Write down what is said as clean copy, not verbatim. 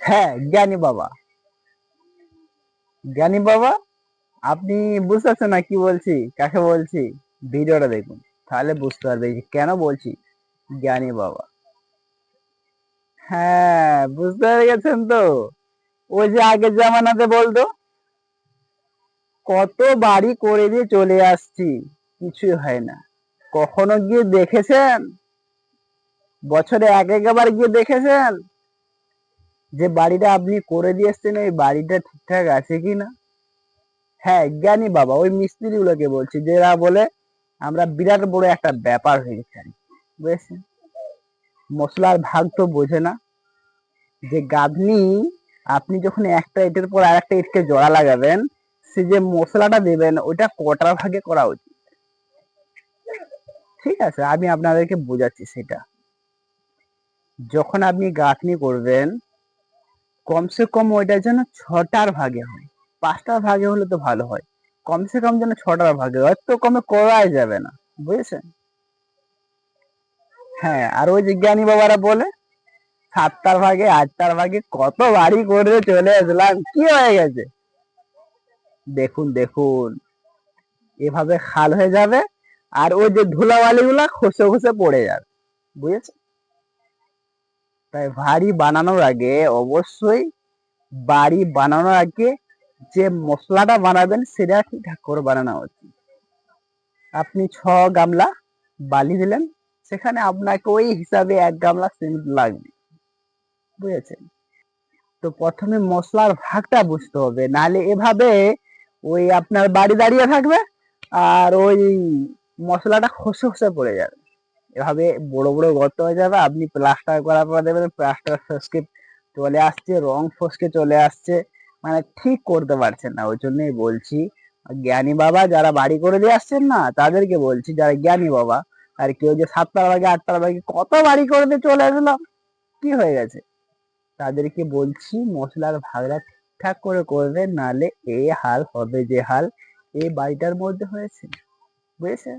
হ্যাঁ, জ্ঞানী বাবা। জ্ঞানী বাবা, আপনি বুঝতে পারছেন না কি বলছি, কাকে বলছি? ভিডিওটা দেখুন, তাহলে বুঝতে পারবে যে কেন বলছি জ্ঞানী বাবা। হ্যাঁ, বুঝতে পেরে গেছেন তো? ওই যে আগের জামানাতে বলতো, কত বাড়ি করে দিয়ে চলে আসছি, কিছুই হয় না। কখনো গিয়ে দেখেছেন? বছরে এক একবার গিয়ে দেখেছেন যে বাড়িটা আপনি করে দিয়ে এসছেন এই বাড়িটা ঠিকঠাক আছে কিনা? হ্যাঁ, জ্ঞানী বাবা, ওই মিস্ত্রি গুলোকে বলছি, যারা বলে আমরা বিরাট বড় একটা ব্যাপার হয়ে গেছে আর কি, বুঝেছেন? মশলার ভাগ তো বোঝে না যে গাঁথনি। আপনি যখন একটা ইটের পর আর একটা ইটকে জোড়া লাগাবেন, সে যে মশলাটা দেবেন ওইটা কটার ভাগে করা উচিত। ঠিক আছে, আমি আপনাদেরকে বোঝাচ্ছি সেটা। যখন আপনি গাঁথনি করবেন, কমসে কম ওইটা যেন ছটার ভাগে হয়। পাঁচটার ভাগে হলে তো ভালো হয়, কমসে কম যেন ছটার ভাগে হয়, তো কমে করাই যাবে না, বুঝেছেন? হ্যাঁ, আর ওই যে জ্ঞানী বাবারা বলে সাতটার ভাগে আটটার ভাগে কত বাড়ি করে চলে আসলাম, কি হয়ে গেছে? দেখুন দেখুন, এভাবে খাল হয়ে যাবে, আর ওই যে ধুলাবালি গুলা খসে খসে পড়ে যাবে, বুঝেছেন? তাই বাড়ি বানানোর আগে অবশ্যই, বাড়ি বানানোর আগে যে মশলাটা বানাবেন সেটা ঠিকঠাক করে বানানো উচিত। আপনি 6 গামলা বালি দিলেন, সেখানে আপনাকে ওই হিসাবে 1 গামলা সিমেন্ট লাগবে, বুঝেছেন? তো প্রথমে মশলার ভাগটা বুঝতে হবে, নাহলে এভাবে ওই আপনার বাড়ি দাঁড়িয়ে থাকবে আর ওই মশলাটা খসে খসে পড়ে যাবে। এভাবে বড় বড় গর্ত হয়ে যাবে। আপনি প্লাস্টার করার পর দেখবেন প্লাস্টার ফসকে চলে আসছে, রং ফসকে চলে আসছে, মানে ঠিক করতে পারছেন না। ওই জন্যই বলছি, জ্ঞানী বাবা যারা বাড়ি করে দিয়ে আসছেন না, তাদেরকে বলছি, যারা জ্ঞানী বাবা, আর কেউ যে 7টার ভাগে 8টার ভাগে কত বাড়ি করে দিয়ে চলে আসলাম, কি হয়ে গেছে, তাদেরকে বলছি মশলার ভাগটা ঠিকঠাক করে করবে, নালে এই হাল হবে যে হাল এই বাড়িটার মধ্যে হয়েছে, বুঝেছেন?